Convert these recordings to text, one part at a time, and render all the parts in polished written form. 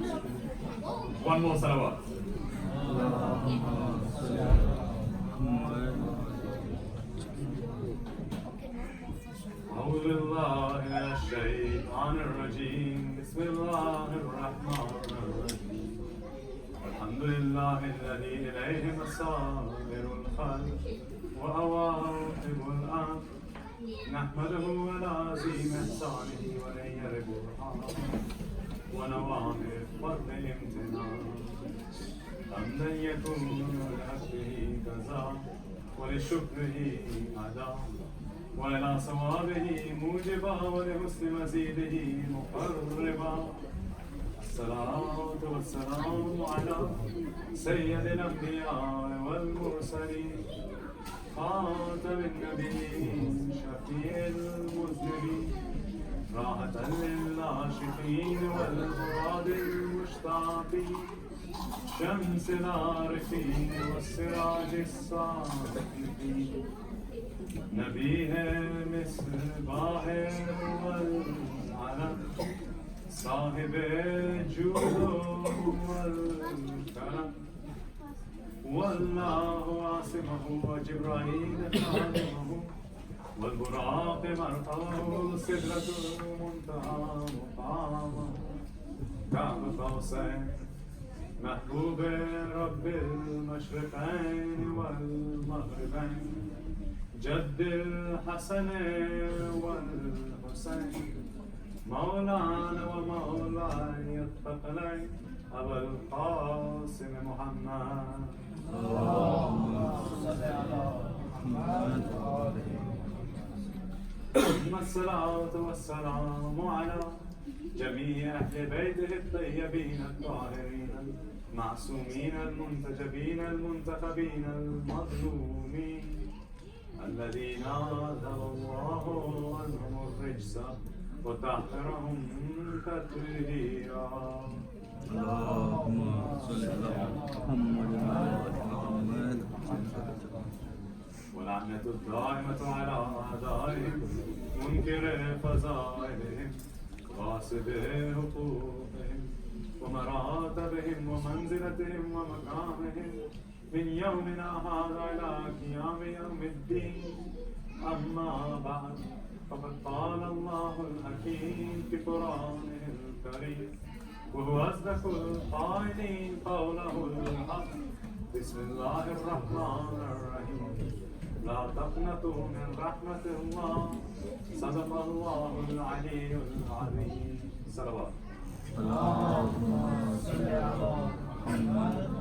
One more salawat. أعوذ بالله من الشيطان الرجيم بسم الله الرحمن الرحيم الحمد لله الذي إليه مصائر الخلق وأواقب الأمر نحمده على عظيم إحسانه ونير برهانه ونوامر فضل امتنانه حمدا يكون لحقه كذا ولشكره أداء وإلى صوابه موجبا ولحسن مزيده مقربا الصلاة والسلام على سيد الأنبياء والمرسلين خاتم النبيين شفيع المذنبين راحة للعاشقين والمراد المشتاقين شمس العارفين والسراج الساطعين نبيه مصباح والعلم صاحب الجود والكرم والله عاصمه وجبرائيل خادمه والبراق مرقاه سدرة المنتهى مقامه كعب قوسين محبوب رب المشرقين والمغربين جد الحسن والحسين مولانا ومولاي الثقلين أبا القاسم محمد اللهم صل على محمد ثم الصلاة والسلام على جميع أهل بيته الطيبين الطاهرين المعصومين المنتجبين المنتخبين المظلومين الذين أذهب الله عنهم الرجس وطهرهم تطهيرا اللهم صل على محمد ولعنة الدائمة على أعدائهم منكر فضائلهم غاصب حقوقهم ومراتبهم ومنزلتهم ومقامهم من يومنا هذا إلى قيام يوم الدين أما بعد فقد قال الله الحكيم في قرآنه الكريم وهو أصدق القائلين قوله الحق بسم الله الرحمن الرحيم لا تقنطوا من رحمة الله صدق الله العلي العظيم صلوات اللهم صل على محمد.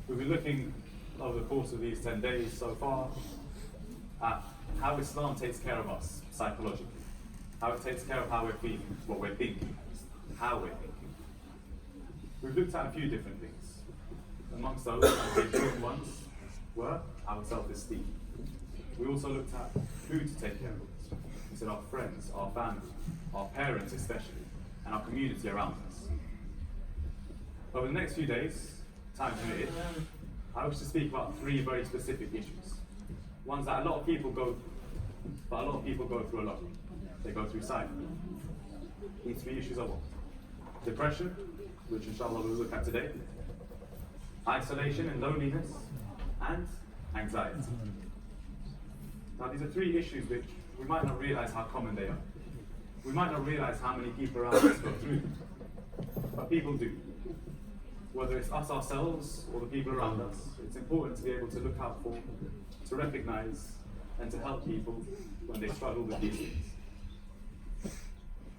We've been looking over the course of these 10 days so far at how Islam takes care of us psychologically, how it takes care of how we're feeling, what we're thinking, how we're thinking. We've looked at a few different things. Amongst those, the important ones were our self-esteem. We also looked at who to take care of. We said our friends, our family, our parents especially, and our community around us. Over the next few days, time permitted, I wish to speak about three very specific issues. Ones that a lot of people go through, but a lot of people go through alone. They go through silently. These three issues are what? Depression, which inshallah we'll look at today, isolation and loneliness, and anxiety. Now these are three issues which we might not realize how common they are. We might not realize how many people around us go through them, but people do. Whether it's us ourselves or the people around us, it's important to be able to look out for, to recognize, and to help people when they struggle with these things.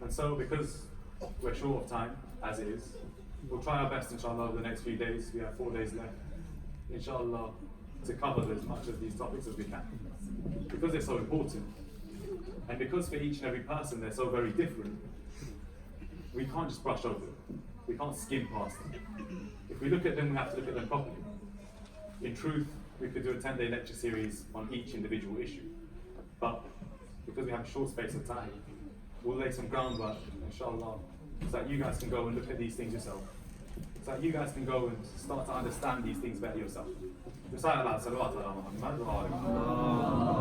And so, because we're short of time, as it is, we'll try our best, inshallah, over the next few days. We have 4 days left, inshallah, to cover as much of these topics as we can. Because they're so important, and because for each and every person they're so very different, we can't just brush over them. We can't skim past them. If we look at them, we have to look at them properly. In truth, we could do a 10-day lecture series on each individual issue. But because we have a short space of time, we'll lay some groundwork, inshallah, so that you guys can go and look at these things yourself. So that you guys can go and start to understand these things better yourself. Recite aloud, salawat ala Muhammad wa alihi.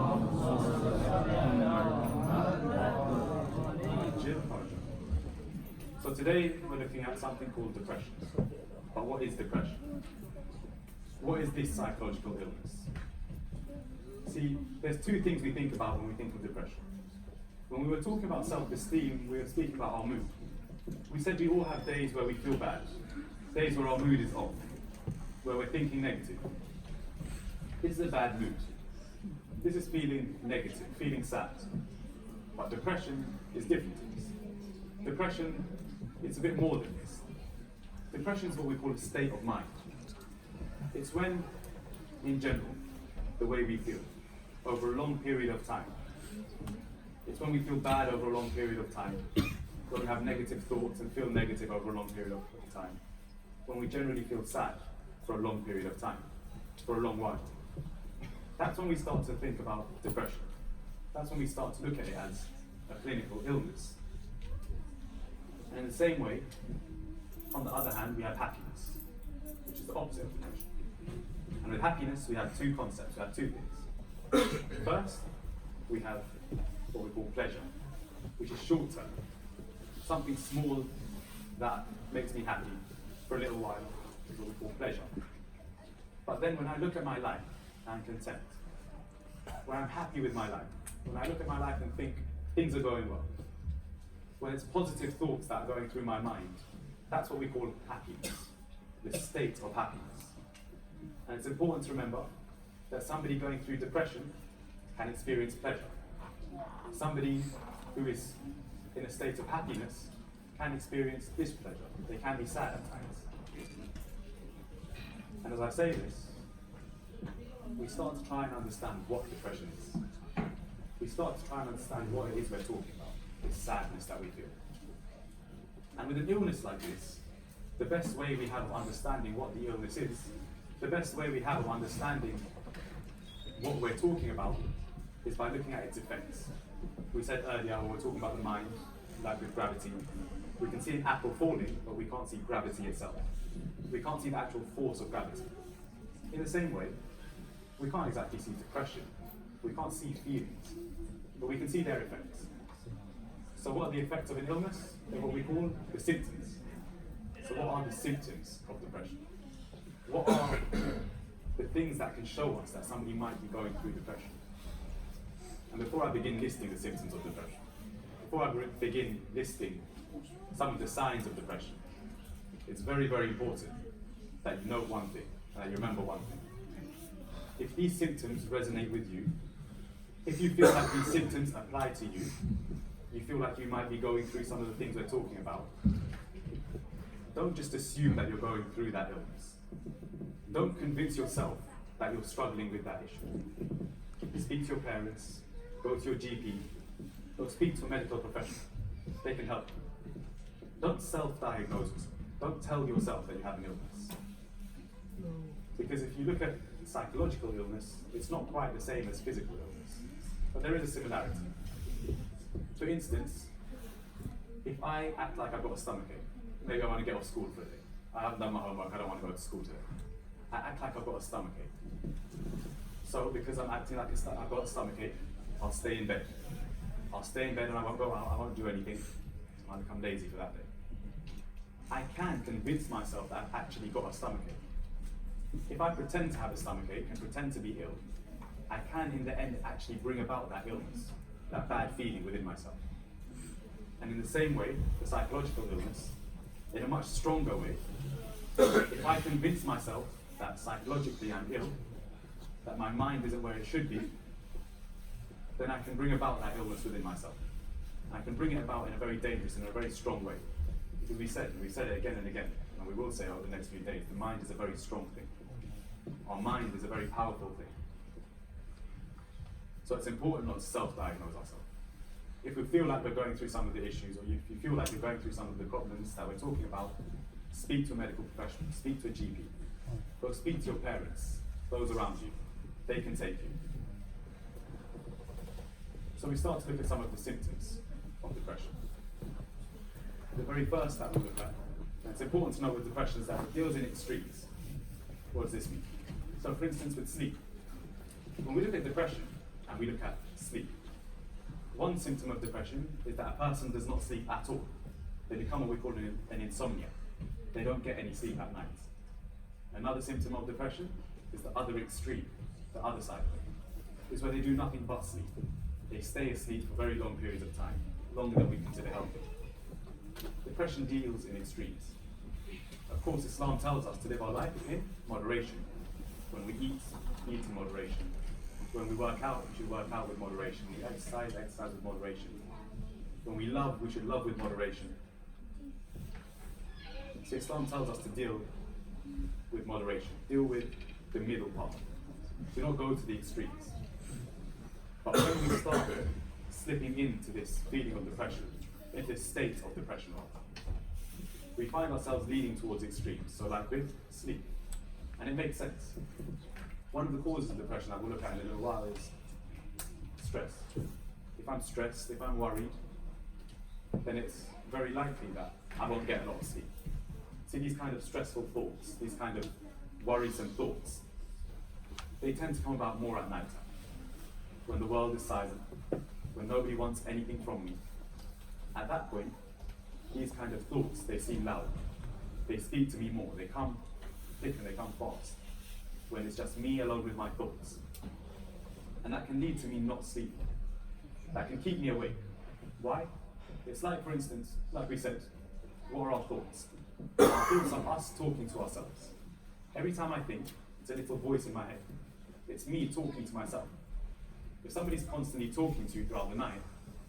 So today we're looking at something called depression. But what is depression? What is this psychological illness? See, there's two things we think about when we think of depression. When we were talking about self-esteem, we were speaking about our mood. We said we all have days where we feel bad, days where our mood is off, where we're thinking negative. This is a bad mood. This is feeling negative, feeling sad. But depression is different to this. Depression, it's a bit more than this. Depression is what we call a state of mind. It's when, in general, the way we feel over a long period of time. It's when we feel bad over a long period of time, when we have negative thoughts and feel negative over a long period of time, when we generally feel sad for a long period of time, for a long while. That's when we start to think about depression. That's when we start to look at it as a clinical illness. And in the same way, on the other hand, we have happiness, which is the opposite of depression. And with happiness, we have two concepts, we have two things. First, we have what we call pleasure, which is short term. Something small that makes me happy for a little while is what we call pleasure. But then when I look at my life, I'm content. When I'm happy with my life, when I look at my life and think things are going well, when it's positive thoughts that are going through my mind, that's what we call happiness, the state of happiness. And it's important to remember that somebody going through depression can experience pleasure. Somebody who is in a state of happiness can experience displeasure. They can be sad at times. And as I say this, we start to try and understand what depression is. We start to try and understand what it is we're talking about, this sadness that we feel. And with an illness like this, the best way we have of understanding what the illness is, the best way we have of understanding what we're talking about is by looking at its effects. We said earlier when we were talking about the mind, like with gravity, we can see an apple falling, but we can't see gravity itself. We can't see the actual force of gravity. In the same way, we can't exactly see depression. We can't see feelings, but we can see their effects. So what are the effects of an illness? They're what we call the symptoms. So what are the symptoms of depression? What are the things that can show us that somebody might be going through depression? And before I begin listing the symptoms of depression, before I begin listing some of the signs of depression, it's very, very important that you know one thing, and that you remember one thing. If these symptoms resonate with you, if you feel like these symptoms apply to you, you feel like you might be going through some of the things we're talking about, don't just assume that you're going through that illness. Don't convince yourself that you're struggling with that issue. Speak to your parents, go to your GP, or speak to a medical professional. They can help you. Don't self-diagnose yourself. Don't tell yourself that you have an illness. Because if you look at psychological illness, it's not quite the same as physical illness, but there is a similarity. For instance, if I act like I've got a stomachache, maybe I want to get off school for a day. I haven't done my homework, I don't want to go to school today. I act like I've got a stomachache. So because I'm acting like I've got a stomachache, I'll stay in bed. I'll stay in bed and I won't go out, I won't do anything. I'll become lazy for that day. I can convince myself that I've actually got a stomachache. If I pretend to have a stomachache and pretend to be ill, I can in the end actually bring about that illness, that bad feeling within myself. And in the same way, the psychological illness, in a much stronger way, if I convince myself that psychologically I'm ill, that my mind isn't where it should be, then I can bring about that illness within myself. I can bring it about in a very dangerous and a very strong way. Because we said it again and again, and we will say over the next few days, the mind is a very strong thing. Our mind is a very powerful thing. So it's important not to self-diagnose ourselves. If we feel like we're going through some of the issues, or if you feel like you're going through some of the problems that we're talking about, speak to a medical professional, speak to a GP, go speak to your parents, those around you. They can take you. So we start to look at some of the symptoms of depression. The very first that we look at, and it's important to know with depression, is that it deals in extremes. What does this mean? So for instance, with sleep. When we look at depression and we look at sleep, one symptom of depression is that a person does not sleep at all. they become what we call an insomnia. They don't get any sleep at night. Another symptom of depression is the other extreme, the other side, is where they do nothing but sleep. They stay asleep for very long periods of time, longer than we consider healthy. Depression deals in extremes. Of course, Islam tells us to live our life in moderation. When we eat in moderation. When we work out, we should work out with moderation. We exercise with moderation. When we love, we should love with moderation. So Islam tells us to deal with moderation. Deal with the middle part. Do not go to the extremes. But when we start slipping into this feeling of depression, into this state of depression, we find ourselves leaning towards extremes. So like with sleep. And it makes sense. One of the causes of depression that we'll look at in a little while is stress. If I'm stressed, if I'm worried, then it's very likely that I won't get a lot of sleep. See, these kind of stressful thoughts, these kind of worrisome thoughts, they tend to come about more at night time, when the world is silent, when nobody wants anything from me. At that point, these kind of thoughts, they seem loud. They speak to me more. They come thick and they come fast, when it's just me alone with my thoughts. And that can lead to me not sleeping. That can keep me awake. Why? It's like, for instance, like we said, what are our thoughts? Our thoughts are us talking to ourselves. Every time I think, it's a little voice in my head. It's me talking to myself. If somebody's constantly talking to you throughout the night,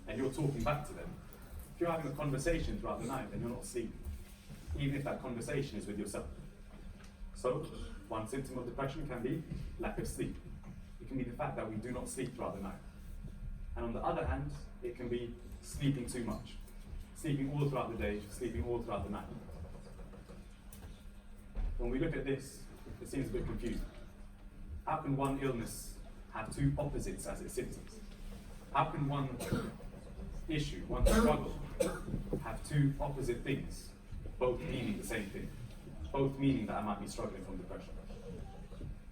and you're talking back to them, if you're having a conversation throughout the night, then you're not sleeping, even if that conversation is with yourself. So, one symptom of depression can be lack of sleep. It can be the fact that we do not sleep throughout the night. And on the other hand, it can be sleeping too much. Sleeping all throughout the day, sleeping all throughout the night. When we look at this, it seems a bit confusing. How can one illness have two opposites as its symptoms? How can one issue, one struggle, have two opposite things, both meaning the same thing? Both meaning that I might be struggling from depression.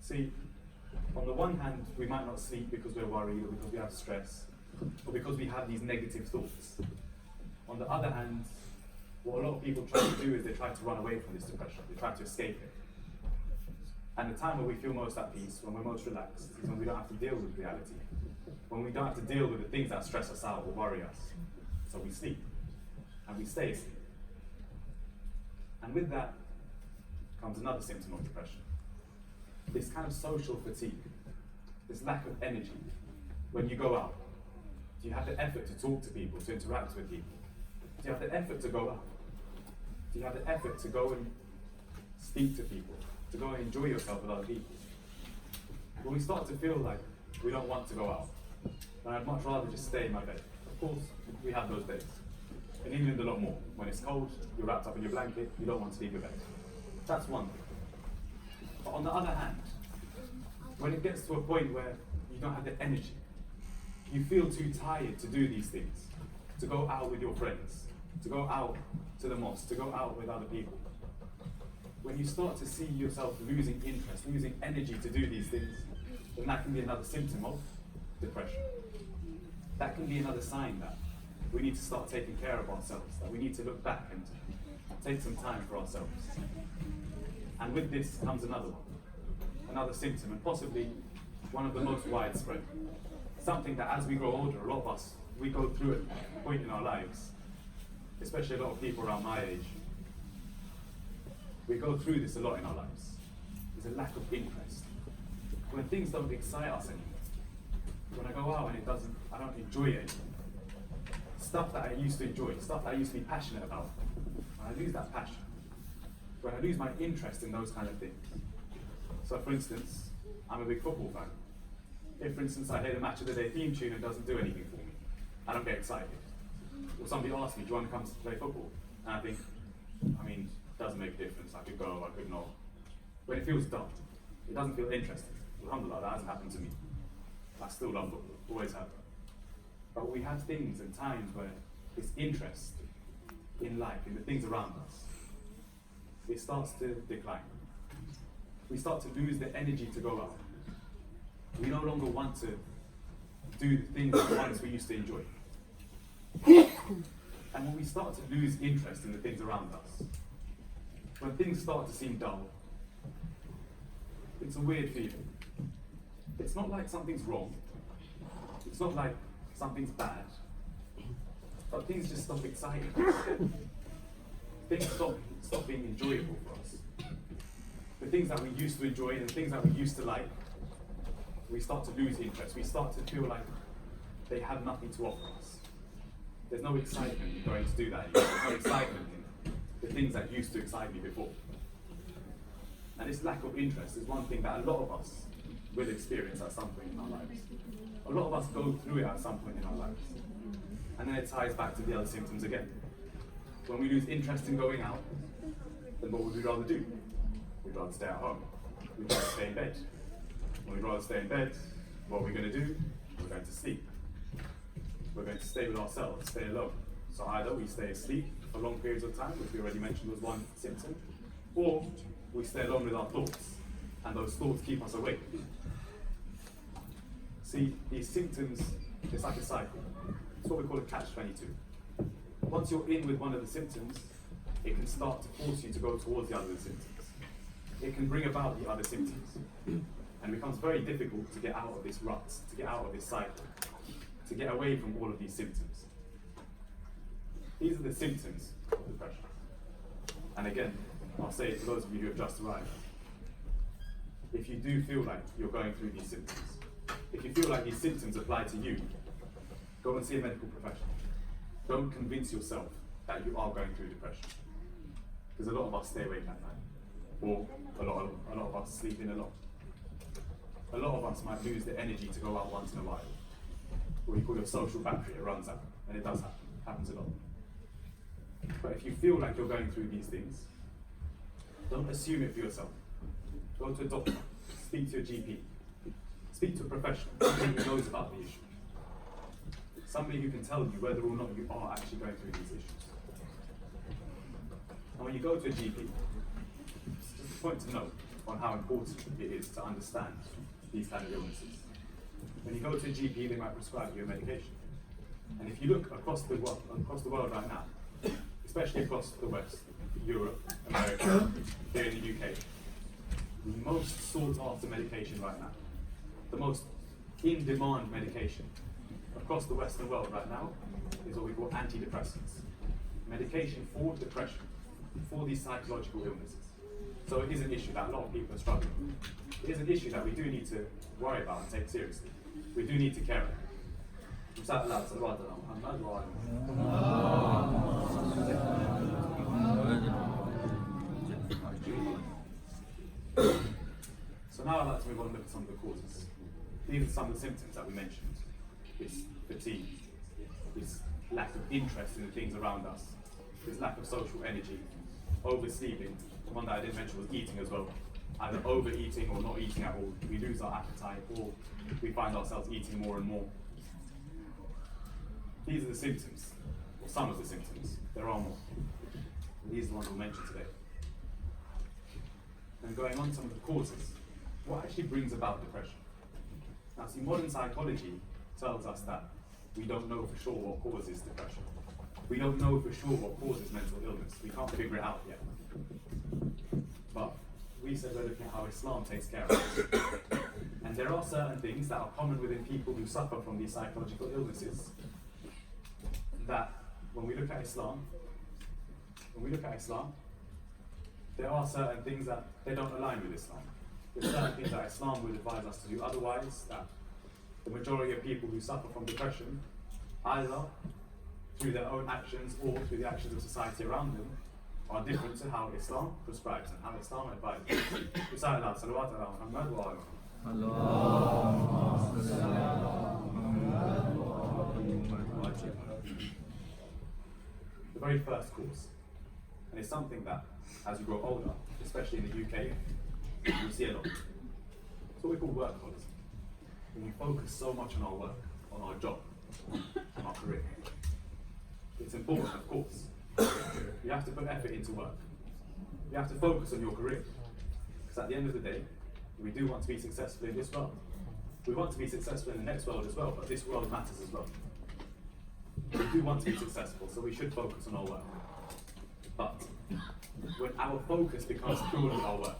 See, on the one hand, we might not sleep because we're worried or because we have stress or because we have these negative thoughts. On the other hand, what a lot of people try to do is they try to run away from this depression. They try to escape it. And the time where we feel most at peace, when we're most relaxed, is when we don't have to deal with reality. When we don't have to deal with the things that stress us out or worry us. So we sleep. And we stay asleep. And with that comes another symptom of depression. This kind of social fatigue. This lack of energy. When you go out, do you have the effort to talk to people, to interact with people? Do you have the effort to go out? Do you have the effort to go and speak to people? To go and enjoy yourself with other people? When we start to feel like we don't want to go out, then I'd much rather just stay in my bed. Of course, we have those days. In England, a lot more. When it's cold, you're wrapped up in your blanket, you don't want to leave your bed. That's one thing. But on the other hand, when it gets to a point where you don't have the energy, you feel too tired to do these things, to go out with your friends, to go out to the mosque, to go out with other people. When you start to see yourself losing interest, losing energy to do these things, then that can be another symptom of depression. That can be another sign that we need to start taking care of ourselves, that we need to look back and take some time for ourselves. And with this comes another one, another symptom, and possibly one of the most widespread. Something that as we grow older, a lot of us, we go through it at a point in our lives, especially a lot of people around my age. We go through this a lot in our lives. There's a lack of interest. When things don't excite us anymore, when I go out and I don't enjoy it anymore. Stuff that I used to enjoy, stuff that I used to be passionate about, when I lose that passion, when I lose my interest in those kind of things. So for instance, I'm a big football fan. If for instance I hear the match of the day theme tune and it doesn't do anything for me, I don't get excited. Or somebody asks me, do you want to come to play football? And I think, it doesn't make a difference. I could go, I could not. When it feels dull, it doesn't feel interesting. Alhamdulillah, that hasn't happened to me. I still love football, always have. But we have things and times where this interest in life, in the things around us, it starts to decline. We start to lose the energy to go out. We no longer want to do the things that once we used to enjoy. And when we start to lose interest in the things around us, when things start to seem dull, it's a weird feeling. It's not like something's wrong. It's not like something's bad. But things just stop exciting us. Things stop being enjoyable for us. The things that we used to enjoy and the things that we used to like, we start to lose interest. We start to feel like they have nothing to offer us. There's no excitement in going to do that anymore. There's no excitement in the things that used to excite me before. And this lack of interest is one thing that a lot of us will experience at some point in our lives. A lot of us go through it at some point in our lives. And then it ties back to the other symptoms again. When we lose interest in going out, then what would we rather do? We'd rather stay at home. We'd rather stay in bed. When we'd rather stay in bed, what are we going to do? We're going to sleep. We're going to stay with ourselves, stay alone. So either we stay asleep for long periods of time, which we already mentioned was one symptom, or we stay alone with our thoughts, and those thoughts keep us awake. See, these symptoms, it's like a cycle. It's what we call a catch-22. Once you're in with one of the symptoms, it can start to force you to go towards the other symptoms. It can bring about the other symptoms. And it becomes very difficult to get out of this rut, to get out of this cycle, to get away from all of these symptoms. These are the symptoms of depression. And again, I'll say it to those of you who have just arrived. If you do feel like you're going through these symptoms, if you feel like these symptoms apply to you, go and see a medical professional. Don't convince yourself that you are going through depression. Because a lot of us stay awake at night. Or a lot of us sleep in a lot. A lot of us might lose the energy to go out once in a while. What we call your social battery, it runs out. And it does happen. It happens a lot. But if you feel like you're going through these things, don't assume it for yourself. Go to a doctor, speak to a GP, speak to a professional, somebody who knows about the issue. Somebody who can tell you whether or not you are actually going through these issues. And when you go to a GP, it's just a point to note on how important it is to understand these kind of illnesses. When you go to a GP, they might prescribe you a medication. And if you look across the world right now, especially across the West, Europe, America, here in the UK, the most sought after medication right now, the most in-demand medication across the Western world right now is what we call antidepressants. Medication for depression, for these psychological illnesses. So it is an issue that a lot of people are struggling with. It is an issue that we do need to worry about and take seriously. We do need to care about. So now I'd like to move on and look at some of the causes. These are some of the symptoms that we mentioned. This fatigue, this lack of interest in the things around us, this lack of social energy, oversleeping. The one that I didn't mention was eating as well. Either overeating or not eating at all. We lose our appetite or we find ourselves eating more and more. These are the symptoms, or some of the symptoms. There are more. And these are the ones we'll mention today. And going on some of the causes, what actually brings about depression? Now, see, modern psychology tells us that we don't know for sure what causes depression. We don't know for sure what causes mental illness. We can't figure it out yet. But we said we're looking at how Islam takes care of it. And there are certain things that are common within people who suffer from these psychological illnesses that when we look at Islam, there are certain things that they don't align with Islam. There's certain things that Islam would advise us to do otherwise, that the majority of people who suffer from depression, either through their own actions or through the actions of society around them, are different to how Islam prescribes and how Islam advises. Recite aloud, salawat ala Muhammad wa ala. The very first cause, and it's something that, as you grow older, especially in the UK, you see a lot. It's what we call workaholism. When we focus so much on our work, on our job, on our career. It's important, of course. You have to put effort into work. You have to focus on your career. Because at the end of the day, we do want to be successful in this world. We want to be successful in the next world as well, but this world matters as well. We do want to be successful, so we should focus on our work. But when our focus becomes purely our work,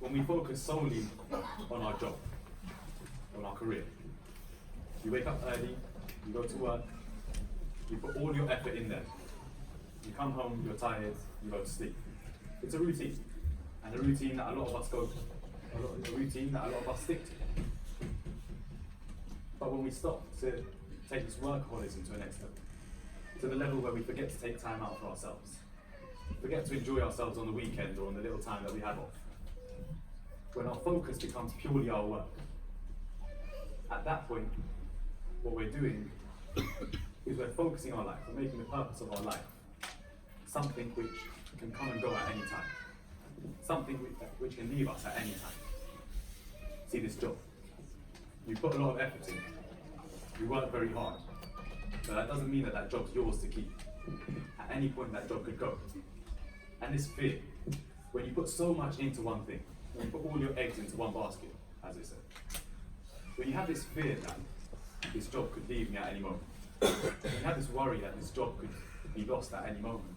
when we focus solely on our job, on our career, you wake up early, you go to work, you put all your effort in there. You come home, you're tired, you go to sleep. It's a routine, and a routine that a lot of us go to, a routine that a lot of us stick to. But when we stop to take this workaholism to the next level, to the level where we forget to take time out for ourselves, forget to enjoy ourselves on the weekend or on the little time that we have off, when our focus becomes purely our work, at that point, what we're doing is we're focusing our life, we're making the purpose of our life something which can come and go at any time, something which can leave us at any time. See this job, you put a lot of effort in, you work very hard, but that doesn't mean that that job's yours to keep. At any point that job could go. And this fear, when you put so much into one thing, when you put all your eggs into one basket, as they said, when you have this fear that this job could leave me at any moment, when you have this worry that this job could be lost at any moment,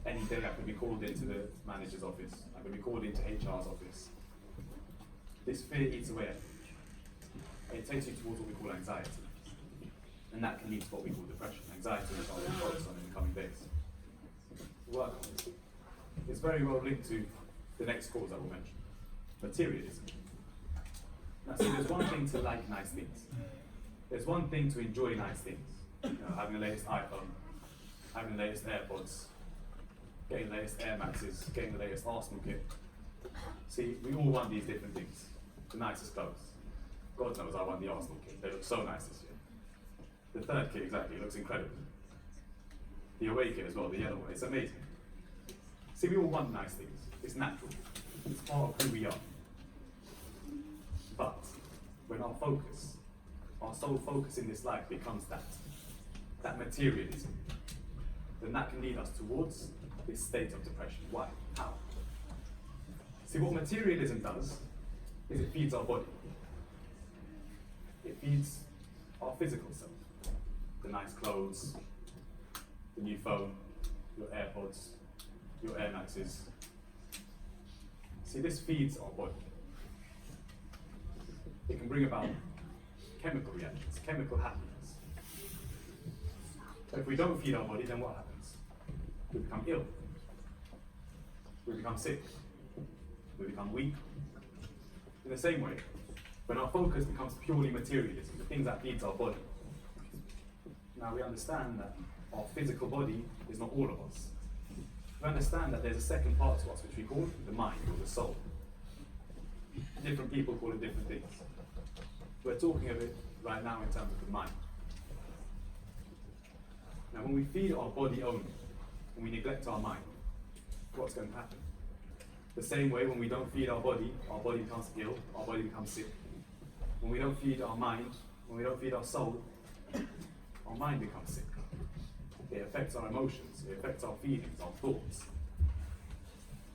any day I could be called into the manager's office, I could be called into HR's office. This fear eats away at you. It takes you towards what we call anxiety. And that can lead to what we call depression, anxiety, which I will focus on in the coming days. Work on it. It's very well linked to the next cause I will mention, materialism. Now, see, there's one thing to like nice things. There's one thing to enjoy nice things. You know, having the latest iPhone, having the latest AirPods, getting the latest Air Maxes, getting the latest Arsenal kit. See, we all want these different things. The nicest clothes. God knows I want the Arsenal kit. They look so nice this year. The third kit, exactly, looks incredible. The away kit as well, the yellow one, it's amazing. See, we all want nice things. It's natural. It's part of who we are. But when our focus, our sole focus in this life becomes that materialism, then that can lead us towards this state of depression. Why? How? See, what materialism does is it feeds our body. It feeds our physical self. The nice clothes, the new phone, your AirPods, your Air Maxes. See, this feeds our body. It can bring about chemical reactions, chemical happiness. But if we don't feed our body, then what happens? We become ill. We become sick. We become weak. In the same way, when our focus becomes purely materialism, the things that feeds our body, now we understand that our physical body is not all of us. We understand that there's a second part to us which we call the mind or the soul. Different people call it different things. We're talking of it right now in terms of the mind. Now when we feed our body only, and we neglect our mind, what's going to happen? The same way when we don't feed our body becomes ill, our body becomes sick. When we don't feed our mind, when we don't feed our soul, our mind becomes sick. It affects our emotions, it affects our feelings, our thoughts.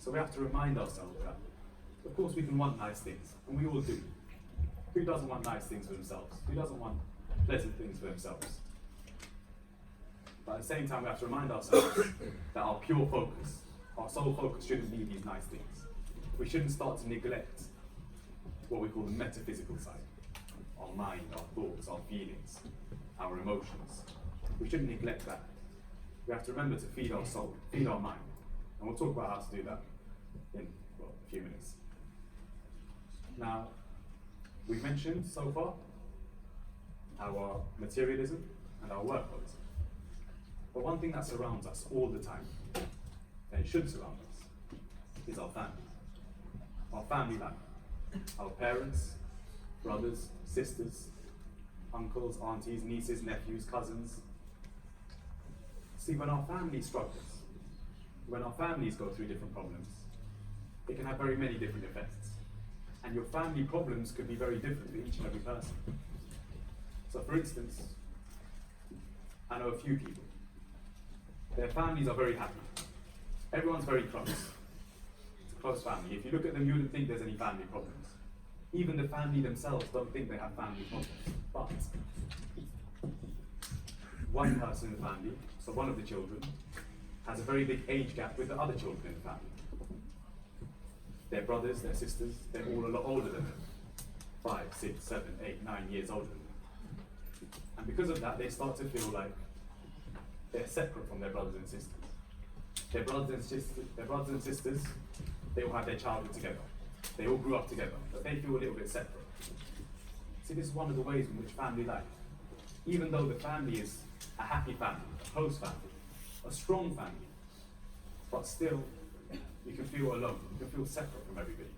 So we have to remind ourselves that, of course we can want nice things, and we all do. Who doesn't want nice things for themselves? Who doesn't want pleasant things for themselves? But at the same time we have to remind ourselves that our pure focus, our sole focus shouldn't be these nice things. We shouldn't start to neglect what we call the metaphysical side. Our mind, our thoughts, our feelings, our emotions. We shouldn't neglect that. We have to remember to feed our soul, feed our mind. And we'll talk about how to do that in a few minutes. Now, we've mentioned so far our materialism and our workaholism. But one thing that surrounds us all the time, and it should surround us, is our family. Our family life. Our parents, brothers, sisters, uncles, aunties, nieces, nephews, cousins. See, when our family struggles, when our families go through different problems, it can have very many different effects. And your family problems could be very different for each and every person. So for instance, I know a few people. Their families are very happy. Everyone's very close. It's a close family. If you look at them, you wouldn't think there's any family problems. Even the family themselves don't think they have family problems. But one person in the family, so one of the children, has a very big age gap with the other children in the family. Their brothers, their sisters, they're all a lot older than them. 5, 6, 7, 8, 9 years older than them. And because of that, they start to feel like they're separate from their brothers and sisters. Their brothers and sisters, they all have their childhood together. They all grew up together, but they feel a little bit separate. See, this is one of the ways in which family life, even though the family is a happy family, a close family, a strong family, but still, you can feel alone, you can feel separate from everybody.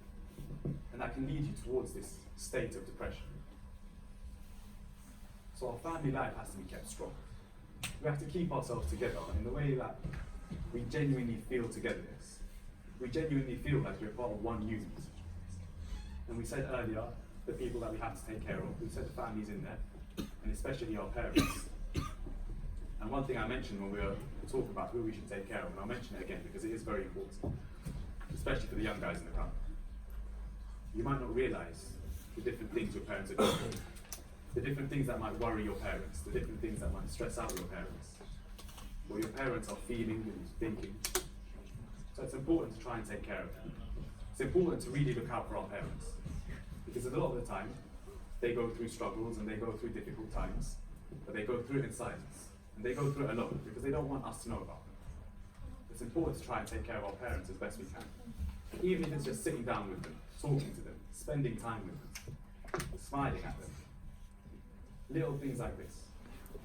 And that can lead you towards this state of depression. So our family life has to be kept strong. We have to keep ourselves together in the way that we genuinely feel togetherness. We genuinely feel like we're part of one unit. And we said earlier, the people that we have to take care of, we said the families in there, and especially our parents. And one thing I mentioned when we were talking about who we should take care of, and I'll mention it again because it is very important, especially for the young guys in the crowd. You might not realise the different things your parents are going through, the different things that might worry your parents, the different things that might stress out your parents, what your parents are feeling and thinking. So it's important to try and take care of them. It's important to really look out for our parents, because a lot of the time, they go through struggles and they go through difficult times, but they go through it in silence. And they go through it alone because they don't want us to know about it. It's important to try and take care of our parents as best we can. Even if it's just sitting down with them, talking to them, spending time with them, smiling at them. Little things like this,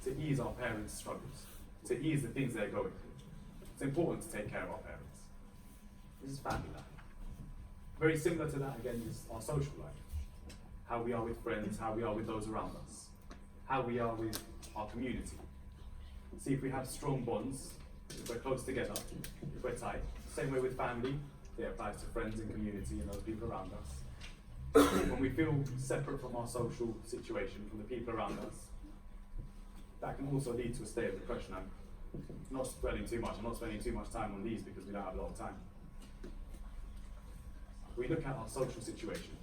to ease our parents' struggles, to ease the things they're going through. It's important to take care of our parents. This is family life. Very similar to that, again, is our social life. How we are with friends, how we are with those around us, how we are with our community. See, if we have strong bonds, if we're close together, if we're tight, same way with family, it applies to friends and community and those people around us. When we feel separate from our social situation, from the people around us, that can also lead to a state of depression. I'm not spending too much time on these because we don't have a lot of time. We look at our social situation,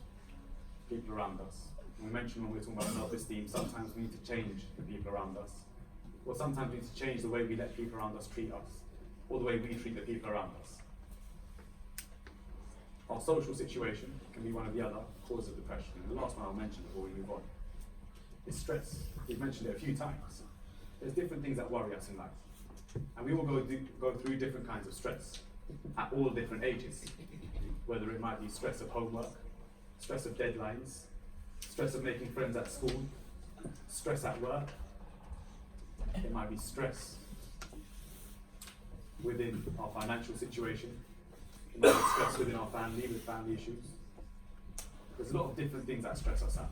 people around us. And we mentioned when we were talking about self-esteem, sometimes we need to change the people around us. Or sometimes we need to change the way we let people around us treat us, or the way we treat the people around us. Our social situation can be one of the other causes of depression. And the last one I'll mention before we move on is stress. We've mentioned it a few times. There's different things that worry us in life. And we all go through different kinds of stress at all different ages. Whether it might be stress of homework, stress of deadlines, stress of making friends at school, stress at work. It might be stress within our financial situation. It might be stress within our family, with family issues. There's a lot of different things that stress us out,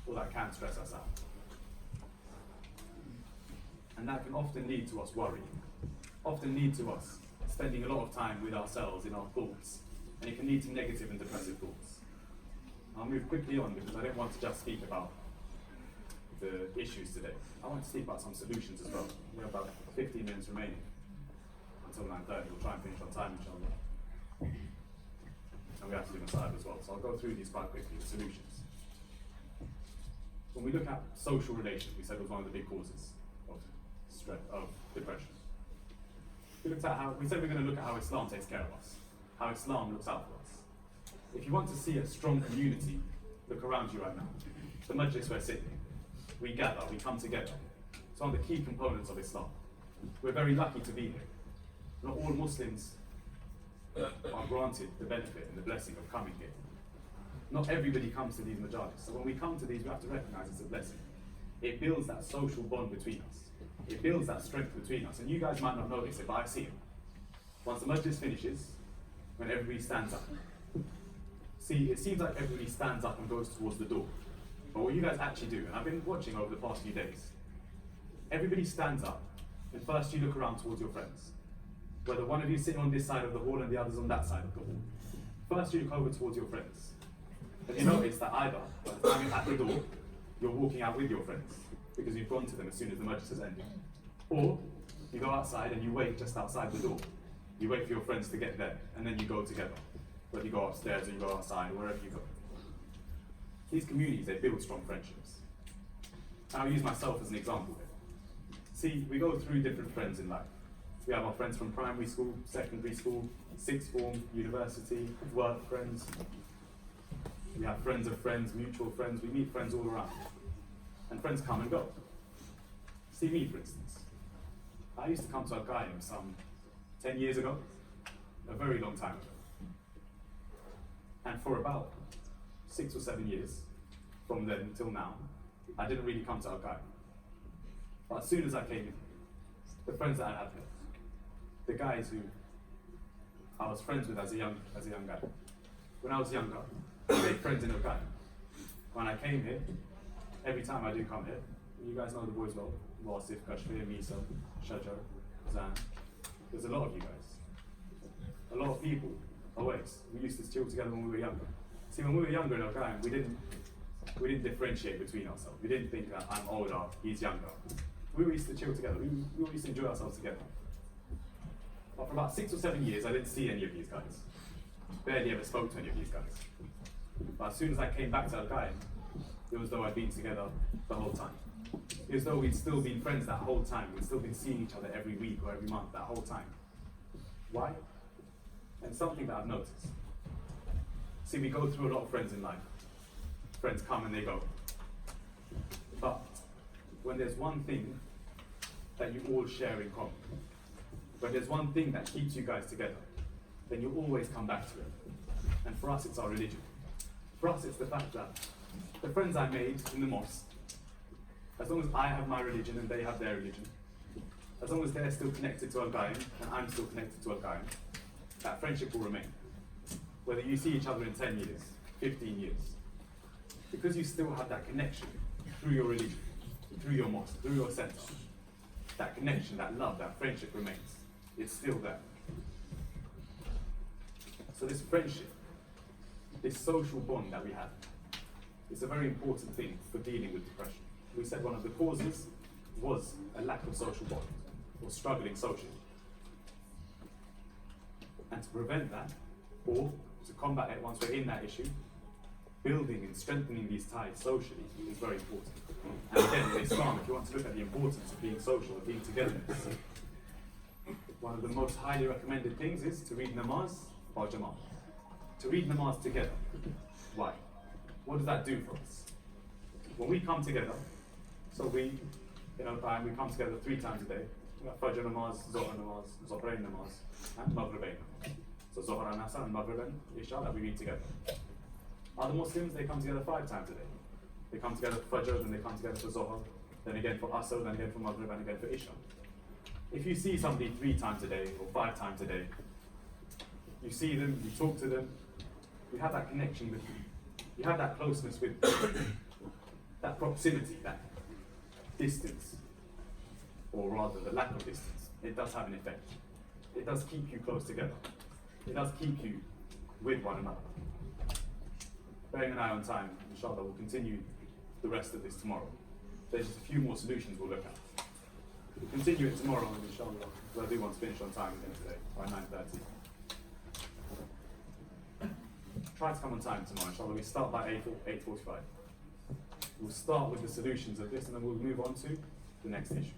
or that can stress us out. And that can often lead to us worrying, often lead to us spending a lot of time with ourselves in our thoughts, and it can lead to negative and depressive thoughts. I'll move quickly on because I don't want to just speak about the issues today. I want to speak about some solutions as well. We have about 15 minutes remaining until 9:30. We'll try and finish on time, inshallah. And we have to do Masahib as well, so I'll go through these quite quickly, the solutions. When we look at social relations, we said it was one of the big causes of stress, of depression. We said we're going to look at how Islam takes care of us, how Islam looks out for us. If you want to see a strong community, look around you right now. The majlis we're sitting, we gather, we come together. It's one of the key components of Islam. We're very lucky to be here. Not all Muslims are granted the benefit and the blessing of coming here. Not everybody comes to these majalis. So when we come to these, we have to recognize it's a blessing. It builds that social bond between us. It builds that strength between us. And you guys might not notice it, but I see it. Once the majlis finishes, when everybody stands up. See, it seems like everybody stands up and goes towards the door. But what you guys actually do, and I've been watching over the past few days, everybody stands up, and first you look around towards your friends. Whether one of you is sitting on this side of the hall and the other's on that side of the hall. First you look over towards your friends. And you notice that either, by the time you're at the door, you're walking out with your friends, because you've gone to them as soon as the majlis has ended. Or, you go outside and you wait just outside the door. You wait for your friends to get there, and then you go together. Whether you go upstairs or you go outside, or wherever you go. These communities, they build strong friendships. And I'll use myself as an example here. See, we go through different friends in life. We have our friends from primary school, secondary school, sixth form, university, work friends. We have friends of friends, mutual friends. We meet friends all around. And friends come and go. See me, for instance. I used to come to a Quaim some 10 years ago, a very long time ago. And for about 6 or 7 years, from then till now, I didn't really come to Al Quaim. But as soon as I came in, the friends that I had here, the guys who I was friends with as a young guy, when I was younger, I made friends in Al Quaim. When I came here, every time I do come here, you guys know the boys well, Wasif, Kashmir, Misa, Shajar, Zan, there's a lot of you guys. A lot of people, always. We used to chill together when we were younger. See, when we were younger in Al Quaim, we didn't differentiate between ourselves. We didn't think that I'm older, he's younger. We used to chill together. We used to enjoy ourselves together. But for about 6 or 7 years, I didn't see any of these guys. Barely ever spoke to any of these guys. But as soon as I came back to Al Quaim, it was as though I'd been together the whole time. It was as though we'd still been friends that whole time. We'd still been seeing each other every week or every month that whole time. Why? And something that I've noticed. See, we go through a lot of friends in life. Friends come and they go. But when there's one thing that you all share in common, when there's one thing that keeps you guys together, then you always come back to it. And for us, it's our religion. For us, it's the fact that the friends I made in the mosque, as long as I have my religion and they have their religion, as long as they're still connected to Al Quaim and I'm still connected to Al Quaim, that friendship will remain. Whether you see each other in 10 years, 15 years, because you still have that connection through your religion, through your mosque, through your center, that connection, that love, that friendship remains. It's still there. So this friendship, this social bond that we have, is a very important thing for dealing with depression. We said one of the causes was a lack of social bond, or struggling socially. And to prevent that, or to combat it once we're in that issue, building and strengthening these ties socially is very important. And again, in Islam, if you want to look at the importance of being social, of being togetherness, one of the most highly recommended things is to read namaz or jama'ah. To read namaz together. Why? What does that do for us? When we come together, so we, in Al Quaim, we come together 3 times a day. We have Fajr namaz, Zohar namaz, Zohrain namaz, and Maghribain namaz. So Zohar and Asr and Maghrib and Isha that we read together. Other Muslims, they come together 5 times a day. They come together for Fajr, then they come together for Zohar, then again for Asr, then again for Maghrib, and again for Isha. If you see somebody 3 times a day or 5 times a day, you see them, you talk to them, you have that connection with them. You have that closeness with them. That proximity, that distance, or rather the lack of distance, it does have an effect. It does keep you close together. It does keep you with one another. Bearing an eye on time, inshallah, we'll continue the rest of this tomorrow. There's just a few more solutions we'll look at. We'll continue it tomorrow, inshallah, because I do want to finish on time again today, by 9:30. Try to come on time tomorrow, inshallah. We start by 8:45. We'll start with the solutions of this, and then we'll move on to the next issue.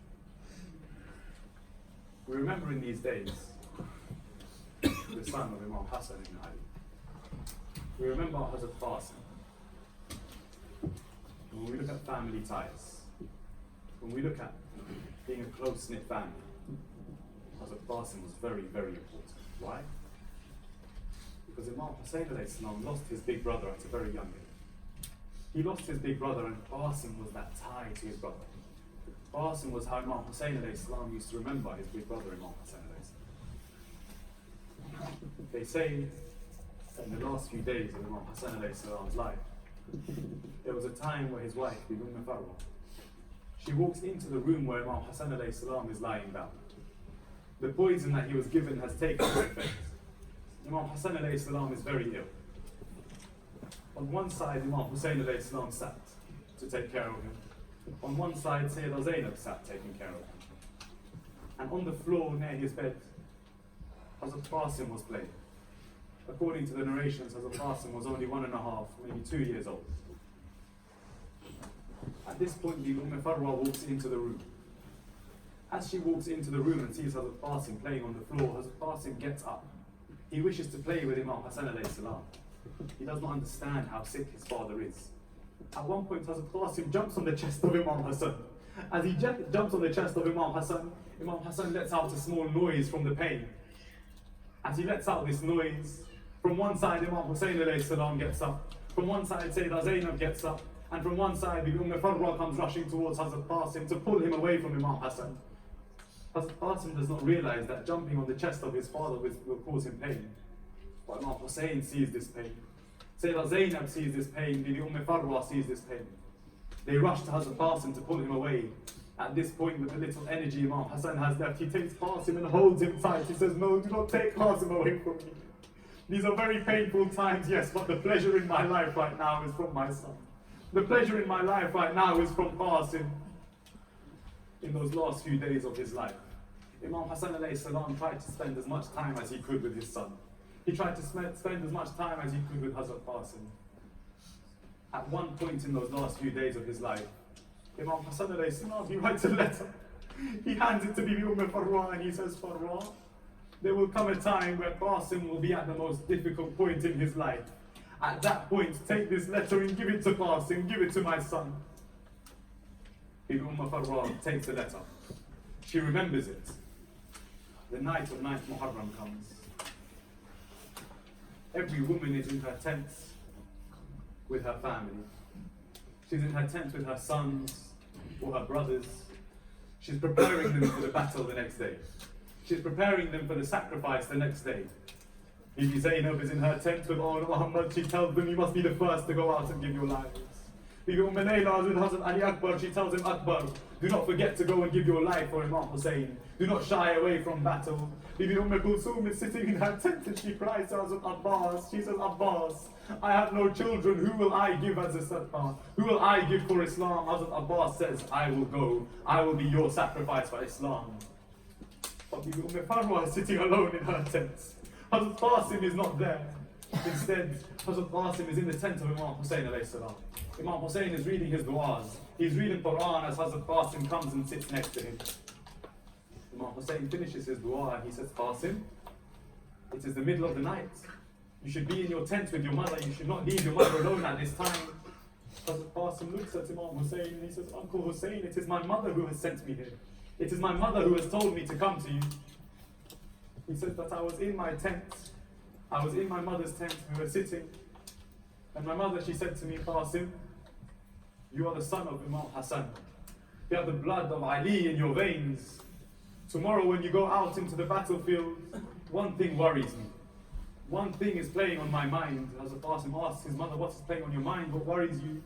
We remember in these days the son of Imam Hassan ibn Ali. We remember Hazrat Qasim. When we look at family ties, when we look at being a close-knit family, Hazrat Qasim was very, very important. Why? Because Imam Hussein alayhi salam lost his big brother at a very young age. He lost his big brother, and Qasim was that tie to his brother. Qasim was how Imam Hussein alayhi salam used to remember his big brother Imam Hussein alayhi salam. They say that in the last few days of Imam Hussein alayhi salam's life, there was a time where his wife, Ibn Farwa, she walks into the room where Imam Hussein alayhi salam is lying down. The poison that he was given has taken effect. Imam Hussein alayhi salam is very ill. On one side, Imam Hussein alayhi salam sat to take care of him. On one side, Sayyidah Zainab sat taking care of him. And on the floor near his bed, Hazrat Qasim was playing. According to the narrations, Hazrat Qasim was only 1.5, maybe 2 years old. At this point, the Farwa walks into the room. As she walks into the room and sees Hazrat Qasim playing on the floor, Hazrat Qasim gets up. He wishes to play with Imam Hassan alayhi salam. He does not understand how sick his father is. At one point, Hazrat Qasim jumps on the chest of Imam Hassan. As he jumps on the chest of Imam Hassan lets out a small noise from the pain. As he lets out this noise, from one side Imam Hussein alayhi salam gets up, from one side Sayyidah Zainab gets up, and from one side Bibi Farwa comes rushing towards Hazrat Qasim to pull him away from Imam Hassan. Hazrat Qasim does not realize that jumping on the chest of his father will cause him pain. But Imam Hussein sees this pain. Sayyidah Zainab sees this pain, Bibi Farwa sees this pain. They rush to Hazrat Qasim to pull him away. At this point, with the little energy Imam Hassan has left, he takes Qasim and holds him tight. He says, "No, do not take Qasim away from me. These are very painful times, yes, but the pleasure in my life right now is from my son. The pleasure in my life right now is from Qasim." In those last few days of his life, Imam Hassan alayhi salam tried to spend as much time as he could with his son. He tried to spend as much time as he could with Hazrat Qasim. At one point in those last few days of his life, Imam Hassan alayhi salam, he writes a letter. He hands it to Bibi Farwa and he says, "Farwa, there will come a time where Qasim will be at the most difficult point in his life. At that point, take this letter and give it to Qasim, give it to my son." Bibi Farwa takes the letter. She remembers it. The night of 9th Muharram comes. Every woman is in her tent with her family. She's in her tent with her sons or her brothers. She's preparing them for the battle the next day. She's preparing them for the sacrifice the next day. Bibi Zainab is in her tent with all Muhammad. She tells them, "You must be the first to go out and give your lives." Bibi Layla is with Hazrat Ali Akbar. She tells him, "Akbar, do not forget to go and give your life for Imam Hussein. Do not shy away from battle." Bibi Kulthum is sitting in her tent and she cries to Hazrat Abbas. She says, "Abbas, I have no children. Who will I give as a sadaqah? Who will I give for Islam?" Hazrat Abbas says, "I will go. I will be your sacrifice for Islam." But Bibi Farwa is sitting alone in her tent. Hazrat Qasim is not there. Instead, Hazrat Qasim is in the tent of Imam Hussein alayhi salam. Imam Hussein is reading his du'as. He's reading Quran as Hazrat Qasim comes and sits next to him. Imam Hussein finishes his dua and he says, "Qasim, it is the middle of the night. You should be in your tent with your mother. You should not leave your mother alone at this time." Hazrat Qasim looks at Imam Hussein and he says, "Uncle Hussein, it is my mother who has sent me here. It is my mother who has told me to come to you." He says that I was in my tent. I was in my mother's tent. We were sitting. And my mother, she said to me, "Qasim, you are the son of Imam Hassan. You have the blood of Ali in your veins. Tomorrow when you go out into the battlefield, one thing worries me. One thing is playing on my mind." Hazrat Qasim asks his mother, "What is playing on your mind? What worries you?"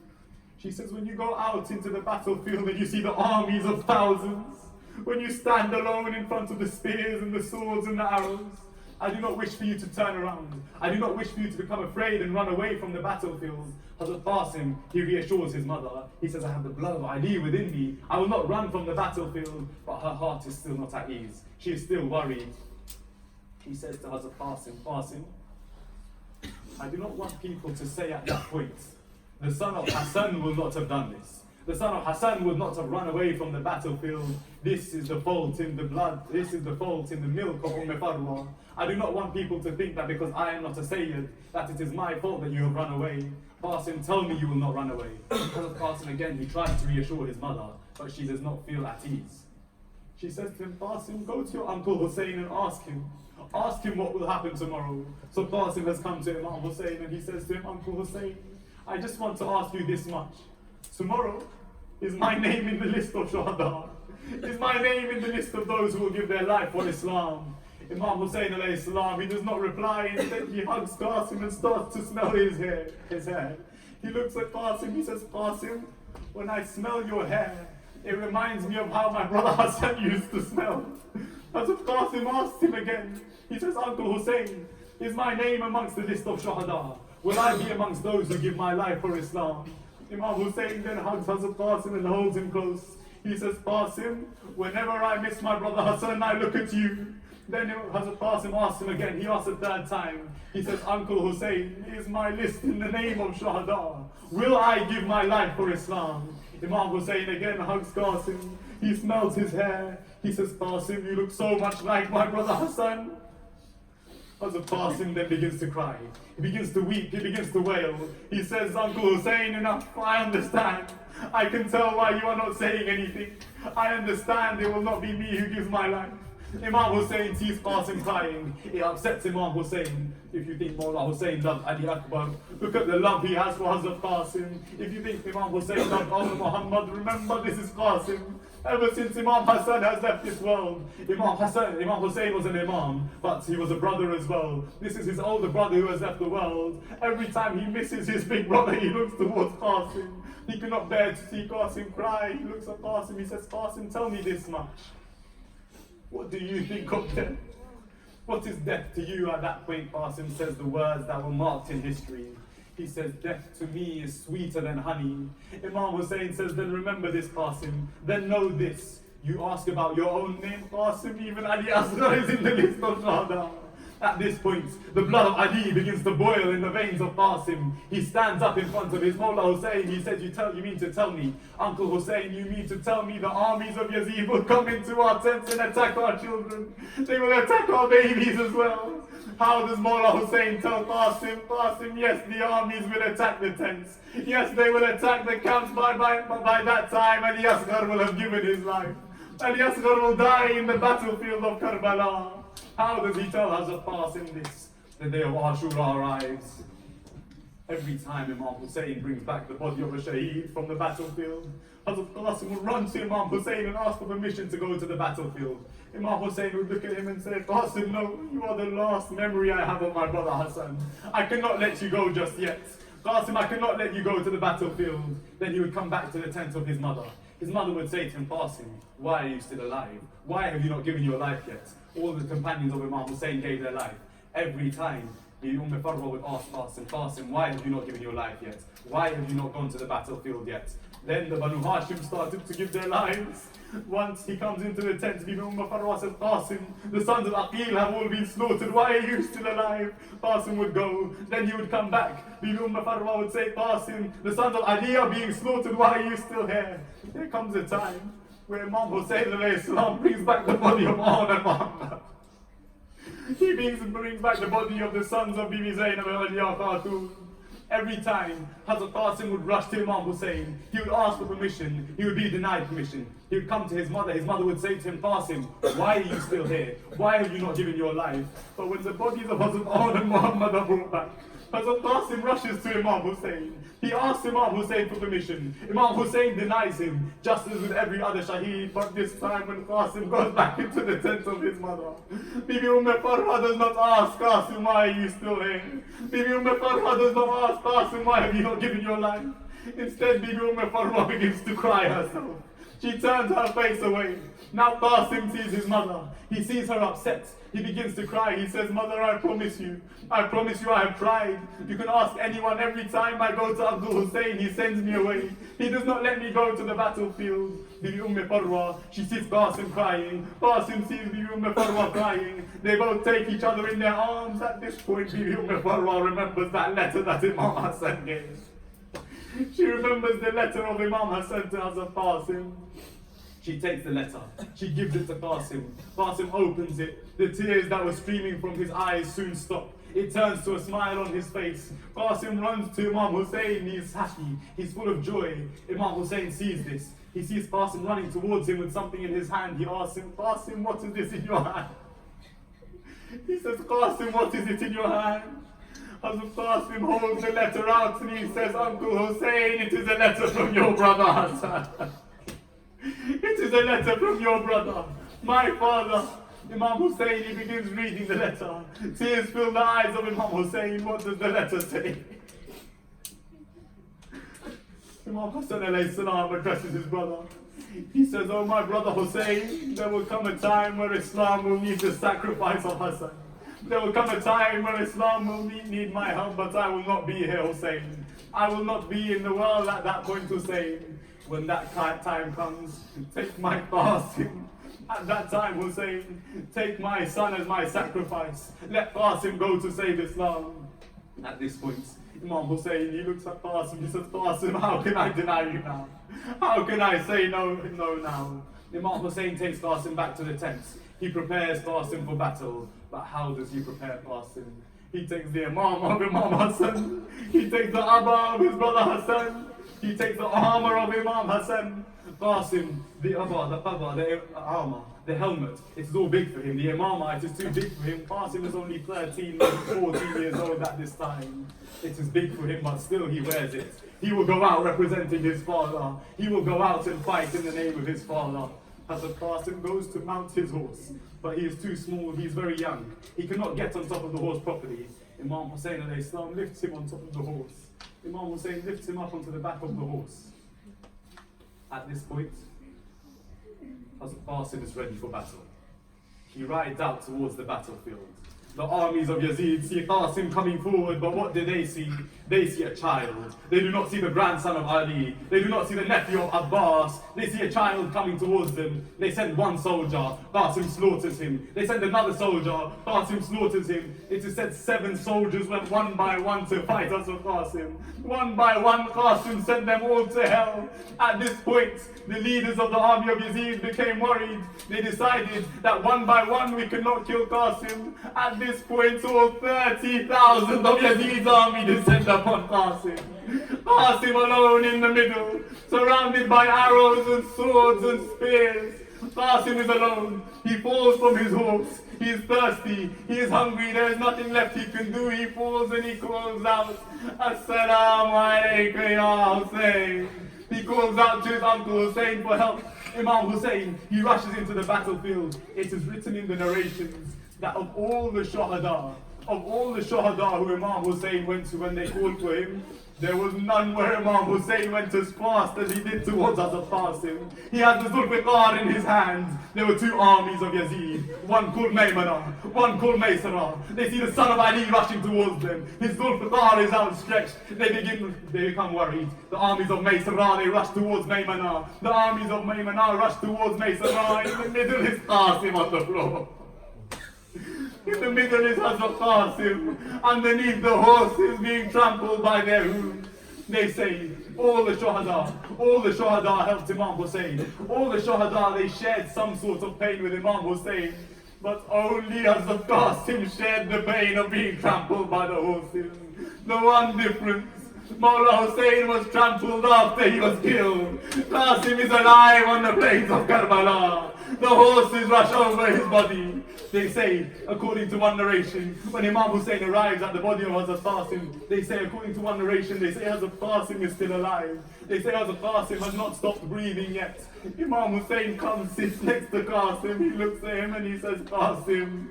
She says, "When you go out into the battlefield and you see the armies of thousands, when you stand alone in front of the spears and the swords and the arrows, I do not wish for you to turn around. I do not wish for you to become afraid and run away from the battlefield." Hazrat Qasim, he reassures his mother. He says, "I have the blood of Ali within me. I will not run from the battlefield." But her heart is still not at ease. She is still worried. He says to Hazrat Qasim, "Qasim, I do not want people to say at that point, the son of Hassan will not have done this. The son of Hassan would not have run away from the battlefield. This is the fault in the blood. This is the fault in the milk of Farwa. I do not want people to think that because I am not a Syed, that it is my fault that you have run away. Qasim, tell me you will not run away." Hazrat Qasim again, he tries to reassure his mother, but she does not feel at ease. She says to him, "Qasim, go to your uncle Hussein and ask him. Ask him what will happen tomorrow." So Qasim has come to Imam Hussein and he says to him, "Uncle Hussein, I just want to ask you this much. Tomorrow, is my name in the list of Shuhada? Is my name in the list of those who will give their life for Islam?" Imam Hussein alayhi salam, he does not reply. Instead, he hugs Qasim and starts to smell his hair. He looks at Qasim, he says, "Qasim, when I smell your hair, it reminds me of how my brother Hassan used to smell." Hazrat Qasim asks him again. He says, "Uncle Hussein, is my name amongst the list of Shuhada? Will I be amongst those who give my life for Islam?" Imam Hussein then hugs Hazrat Qasim and holds him close. He says, "Qasim, whenever I miss my brother Hassan, I look at you." Then Hazrat Qasim asks him again. He asks a third time. He says, "Uncle Hussein, is my list in the name of Shuhada? Will I give my life for Islam?" Imam Hussein again hugs Qasim. He smells his hair. He says, Qasim, you look so much like my brother Hassan. Hazrat Qasim then begins to cry. He begins to weep, he begins to wail. He says, Uncle Hussein, enough, I understand. I can tell why you are not saying anything. I understand it will not be me who gives my life. Imam Hussein sees Qasim crying. It upsets Imam Hussein. If you think Mawla Hussein loves Ali Akbar, look at the love he has for Hazrat Qasim. If you think Imam Hussein loves Allah Muhammad, remember this is Qasim. Ever since Imam Hassan has left this world, Imam Hussein was an imam, but he was a brother as well. This is his older brother who has left the world. Every time he misses his big brother, he looks towards Qasim. He cannot bear to see Qasim cry. He looks at Qasim, he says, Qasim, tell me this much. What do you think of death? What is death to you? At that point, Qasim says the words that were marked in history. He says, death to me is sweeter than honey. Imam Hussein says, then remember this, Qasim. Then know this. You ask about your own name, Qasim, even Ali Asghar is in the list of Shahada. At this point, the blood of Ali begins to boil in the veins of Qasim. He stands up in front of his Mawla Hussein. He said, you mean to tell me, Uncle Hussein, you mean to tell me the armies of Yazid will come into our tents and attack our children? They will attack our babies as well. How does Mawla Hussein tell Qasim? Qasim, yes, the armies will attack the tents. Yes, they will attack the camps. By that time, Ali Asghar will have given his life. Ali Asghar will die in the battlefield of Karbala. How does he tell Hazrat Qasim this? The day of Ashura arrives. Every time Imam Hussein brings back the body of a shaheed from the battlefield, Hazrat Qasim would run to Imam Hussein and ask for permission to go to the battlefield. Imam Hussein would look at him and say, Qasim, no, you are the last memory I have of my brother Hassan. I cannot let you go just yet. Qasim, I cannot let you go to the battlefield. Then he would come back to the tent of his mother. His mother would say to him, Qasim, why are you still alive? Why have you not given your life yet? All the companions of Imam Hussein gave their life. Every time, the Farwa would ask Qasim, Qasim, why have you not given your life yet? Why have you not gone to the battlefield yet? Then the Banu Hashim started to give their lives. Once he comes into the tent, Bibi Farwa says, Qasim, the sons of Aqil have all been slaughtered. Why are you still alive? Qasim would go. Then he would come back. Bibi Farwa would say, Qasim, the sons of Ali are being slaughtered. Why are you still here? There comes a time where Imam Hussein brings back the body of Ahmad and Muhammad. He brings back the body of the sons of Bibi Zainab and Aliya Khatun. Every time Hazrat Qasim would rush to Imam Hussein, he would ask for permission, he would be denied permission. He would come to his mother would say to him, Qasim, why are you still here? Why have you not given your life? But when the bodies of Hazrat Ahmad and Muhammad are brought back, Hazrat Qasim rushes to Imam Hussein. He asks Imam Hussein for permission. Imam Hussein denies him, just as with every other shaheed. But this time when Qasim goes back into the tent of his mother, Bibi Farwa does not ask Qasim, why are you still here? Bibi Farwa does not ask Qasim, why have you not given your life? Instead, Bibi Farwa begins to cry herself. She turns her face away. Now Qasim sees his mother. He sees her upset. He begins to cry. He says, Mother, I promise you I have tried. You can ask anyone. Every time I go to Abdul Hussein, he sends me away. He does not let me go to the battlefield. Bibi Farwa, she sees Qasim crying. Qasim sees Bibi Farwa crying. They both take each other in their arms. At this point, Bibi Farwa remembers that letter that Imam Hassan gave. She remembers the letter of Imam Hassan to Hazrat Qasim. She takes the letter. She gives it to Qasim. Qasim opens it. The tears that were streaming from his eyes soon stop. It turns to a smile on his face. Qasim runs to Imam Hussein. He's happy. He's full of joy. Imam Hussein sees this. He sees Qasim running towards him with something in his hand. He asks him, Qasim, what is this in your hand? He says, Qasim, what is it in your hand? Hazrat Qasim holds the letter out and he says, Uncle Hussein, it is a letter from your brother Hassan. It is a letter from your brother, my father. Imam Hussein, he begins reading the letter. Tears fill the eyes of Imam Hussein. What does the letter say? Imam Hassan alayhi salam addresses his brother. He says, oh my brother Hussein, there will come a time where Islam will need the sacrifice of Hassan. There will come a time where Islam will need my help, but I will not be here, Hussein. I will not be in the world at that point, Hussein. When that time comes, take my Qasim. At that time, Hussein, take my son as my sacrifice. Let Qasim go to save Islam. At this point, Imam Hussein, he looks at Qasim, he says, Qasim, how can I deny you now? How can I say no now? Imam Hussein takes Qasim back to the tents. He prepares Qasim for battle. But how does he prepare Qasim? He takes the Imam of Imam Hassan. He takes the Abba of his brother Hassan. He takes the armor of Imam Hassan. Qasim, the Abba, the Qaba, the armor, the helmet, it's all big for him. The Imama, it is too big for him. Qasim is only 13, maybe 14 years old at this time. It is big for him, but still he wears it. He will go out representing his father. He will go out and fight in the name of his father. Hazrat Qasim goes to mount his horse, but he is too small, he is very young. He cannot get on top of the horse properly. Imam Hussein alayhi salam lifts him on top of the horse. Imam Hussein lifts him up onto the back of the horse. At this point, Hazrat Qasim is ready for battle. He rides out towards the battlefield. The armies of Yazid see Qasim coming forward, but what do they see? They see a child. They do not see the grandson of Ali. They do not see the nephew of Abbas. They see a child coming towards them. They send one soldier, Qasim slaughters him. They send another soldier, Qasim slaughters him. It is said 7 soldiers went one by one to fight Hazrat Qasim. One by one, Qasim sent them all to hell. At this point, the leaders of the army of Yazid became worried. They decided that one by one we could not kill Qasim. At this point, all 30,000 of Yazid's army descend upon Qasim. Qasim alone in the middle, surrounded by arrows and swords and spears. Qasim is alone. He falls from his horse. He is thirsty. He is hungry. There is nothing left he can do. He falls and he calls out, Assalamu alaikum ya Hussein. He calls out to his uncle Hussein for help. Imam Hussein, he rushes into the battlefield. It is written in the narrations that of all the shuhada who Imam Hussein went to when they called for him, there was none where Imam Hussein went as fast as he did towards Hazrat Qasim. He had the Zulfiqar in his hands. There were 2 armies of Yazid, one called Maymana, one called Maysara. They see the son of Ali rushing towards them. His Zulfiqar is outstretched. They become worried. The armies of Maysara, they rush towards Maymana. The armies of Maymana rush towards Maysara. In the middle is Qasim on the floor. In the middle is Hazrat Qasim, underneath the horses being trampled by their hooves. They say, all the shuhada helped Imam Hussein. All the shuhada, they shared some sort of pain with Imam Hussein. But only Hazrat Qasim shared the pain of being trampled by the horses. The one difference, Mawla Hussein was trampled after he was killed. Qasim is alive on the plains of Karbala. The horses rush over his body. They say, according to one narration, when Imam Hussein arrives at the body of Hazrat Qasim, they say, according to one narration, they say Hazrat Qasim is still alive. They say Hazrat Qasim has not stopped breathing yet. Imam Hussein comes, sits next to Qasim, he looks at him and he says, Qasim,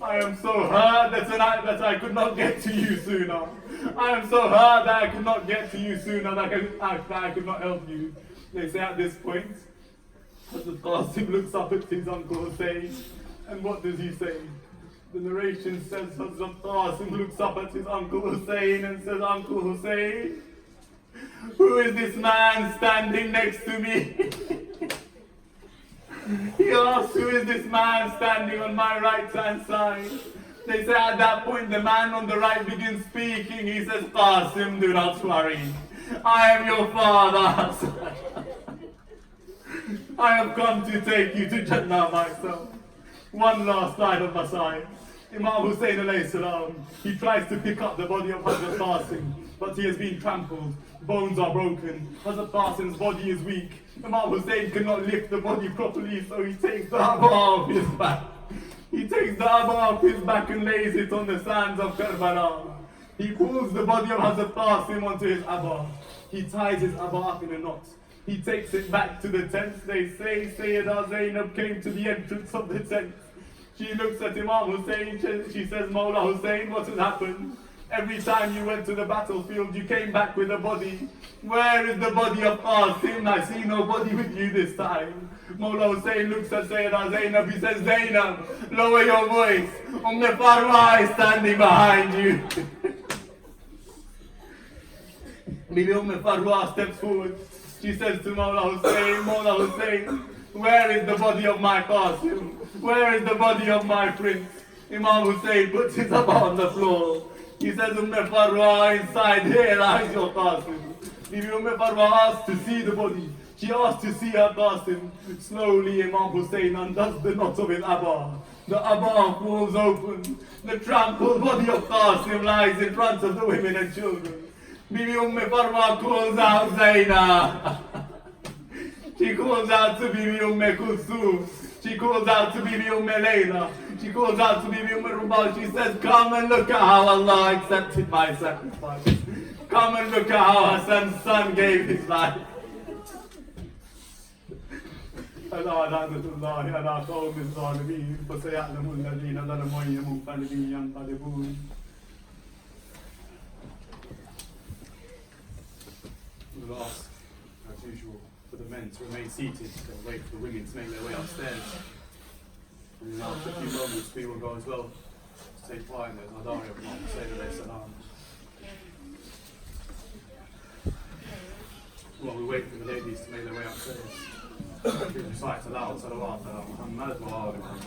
I am so hurt that I could not get to you sooner. I am so hurt that I could not get to you sooner, that I could not help you. They say at this point, Hazrat Qasim looks up at his uncle Hussein, and what does he say? The narration says Hazrat Qasim looks up at his uncle Hussein and says, Uncle Hussein, who is this man standing next to me? He asks, who is this man standing on my right hand side? They say at that point the man on the right begins speaking. He says, Qasim, do not worry. I am your father. I have come to take you to Jannah myself. One last slide of my side. Imam Hussein alayhi salam, he tries to pick up the body of Hazrat Qasim, but he has been trampled. Bones are broken. Hazrat Qasim's body is weak. Imam Hussein cannot lift the body properly, so he takes the Abba off his back. He takes the Abba off his back and lays it on the sands of Karbala. He pulls the body of Hazrat Qasim onto his Abba. He ties his Abba up in a knot. He takes it back to the tent. They say Sayyidah Zainab came to the entrance of the tent. She looks at Imam Hussein. She says, Mawla Hussein, what has happened? Every time you went to the battlefield, you came back with a body. Where is the body of Qasim? I see no body with you this time. Mawla Hussein looks at Sayyidah Zainab. He says, Zainab, lower your voice. Farwa is standing behind you. Bibi Farwa steps forward. She says to Mawla Hussein, where is the body of my Qasim? Where is the body of my prince? Imam Hussein puts his Abba on the floor. He says, Farwa, inside here lies your Qasim. Bibi Farwa asks to see the body. She asked to see her Qasim. Slowly Imam Hussein undoes the knot of his abba. The abba falls open. The trampled body of Qasim lies in front of the women and children. Bibi Farma calls out Zainab. She calls out to Bibi Kulthum. She calls out to Bibi Layla. She calls out to Bibi Rumal. She says, come and look at how Allah accepted my sacrifice. Come and look at how Hassan's son gave his life. ألا لعنة الله على قوم الظالمين فسيعلم الذين ظلموا أي منقلب ينقلبون. We will ask, as usual, for the men to remain seated. They'll wait for the women to make their way upstairs. And in after a few moments, we will go as well to take part in the Nadari of Muhammad, say the salam. While we wait for the ladies to make their way upstairs, we recite aloud salawat ala Muhammad wa ali Muhammad.